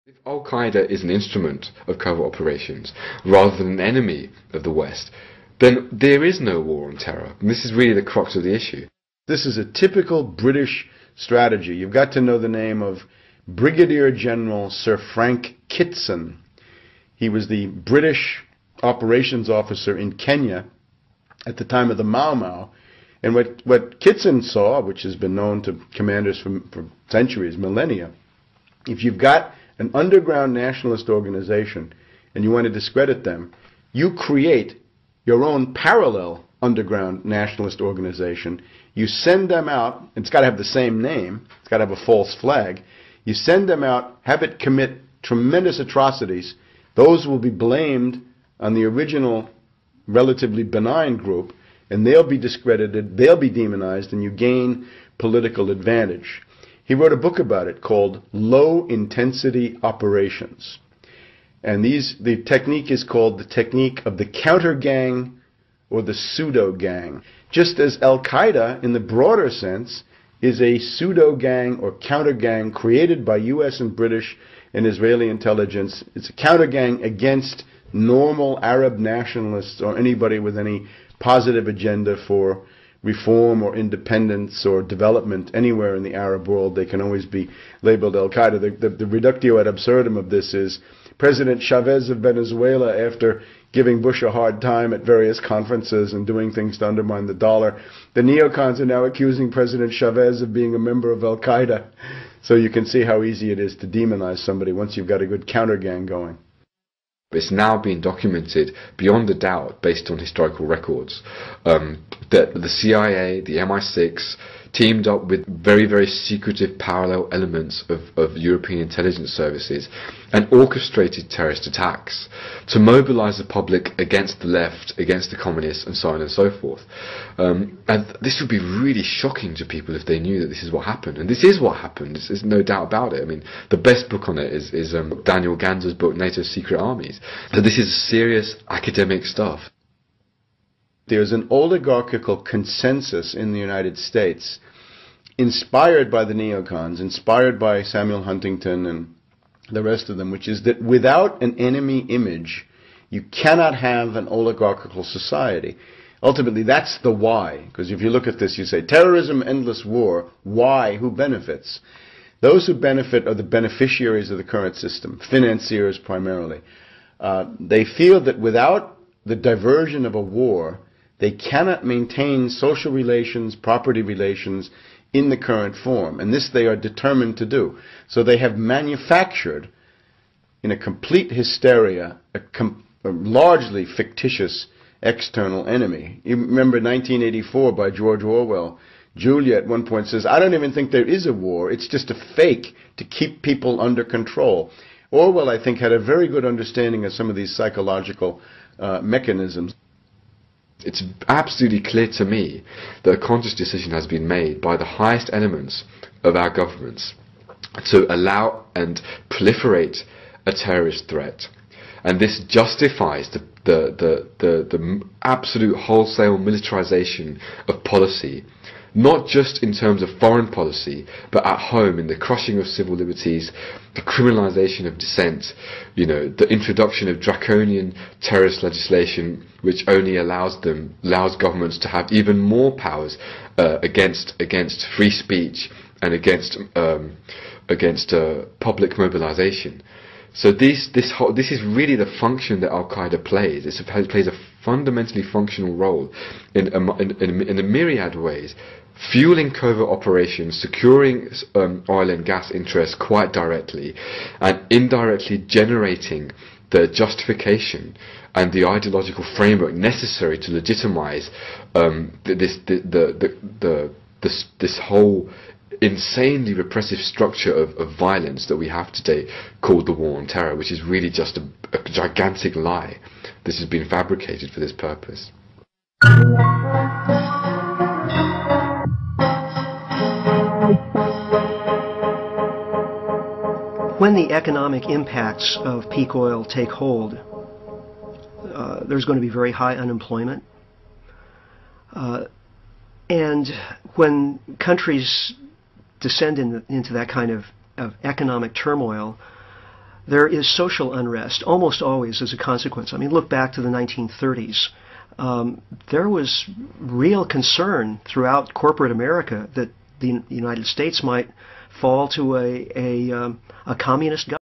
If Al-Qaeda is an instrument of covert operations rather than an enemy of the West, then there is no war on terror. And this is really the crux of the issue. This is a typical British strategy. You've got to know the name of Brigadier General Sir Frank Kitson. He was the British operations officer in Kenya at the time of the Mau Mau. And what Kitson saw, which has been known to commanders for centuries, millennia, if you've got an underground nationalist organization and you want to discredit them, you create your own parallel underground nationalist organization. You send them out. It's got to have the same name. It's got to have a false flag. You send them out, have it commit tremendous atrocities. Those will be blamed on the original relatively benign group, and they'll be discredited, they'll be demonized, and you gain political advantage. He wrote a book about it called Low Intensity Operations. And the technique is called the technique of the counter gang or the pseudo gang. Just as Al-Qaeda, in the broader sense, is a pseudo gang or counter gang created by US and British and Israeli intelligence. It's a counter gang against normal Arab nationalists or anybody with any positive agenda for reform or independence or development anywhere in the Arab world. They can always be labeled Al-Qaeda. The reductio ad absurdum of this is President Chavez of Venezuela, after giving Bush a hard time at various conferences and doing things to undermine the dollar, the neocons are now accusing President Chavez of being a member of Al-Qaeda. So you can see how easy it is to demonize somebody once you've got a good counter gang going. It's now being documented beyond a doubt, based on historical records, that the CIA, the MI6, teamed up with very, very secretive parallel elements of European intelligence services and orchestrated terrorist attacks to mobilize the public against the left, against the communists, and so on and so forth. And this would be really shocking to people if they knew that this is what happened. And this is what happened. There's no doubt about it. I mean, the best book on it is Daniel Ganser's book, NATO's Secret Armies. So this is serious academic stuff. There's an oligarchical consensus in the United States, inspired by the neocons, inspired by Samuel Huntington and the rest of them, which is that without an enemy image, you cannot have an oligarchical society. Ultimately, that's the why. Because if you look at this, you say, terrorism, endless war, why? Who benefits? Those who benefit are the beneficiaries of the current system, financiers primarily. They feel that without the diversion of a war, they cannot maintain social relations, property relations in the current form. And this they are determined to do. So they have manufactured, in a complete hysteria, a largely fictitious external enemy. You remember 1984 by George Orwell. Julia at one point says, I don't even think there is a war. It's just a fake to keep people under control. Orwell, I think, had a very good understanding of some of these psychological mechanisms. It's absolutely clear to me that a conscious decision has been made by the highest elements of our governments to allow and proliferate a terrorist threat. And this justifies the absolute wholesale militarization of policy, not just in terms of foreign policy, but at home, in the crushing of civil liberties, the criminalization of dissent, the introduction of draconian terrorist legislation, which only allows governments to have even more powers against free speech and against public mobilization. So this is really the function that Al-Qaeda plays. It plays a fundamentally functional role in a myriad ways, fueling covert operations, securing oil and gas interests quite directly, and indirectly generating the justification and the ideological framework necessary to legitimize this whole insanely repressive structure of violence that we have today, called the war on terror, which is really just a gigantic lie. This has been fabricated for this purpose. When the economic impacts of peak oil take hold, there's going to be very high unemployment. And when countries descend into that kind of economic turmoil, there is social unrest almost always as a consequence. I mean, look back to the 1930s. There was real concern throughout corporate America that the United States might fall to a communist government.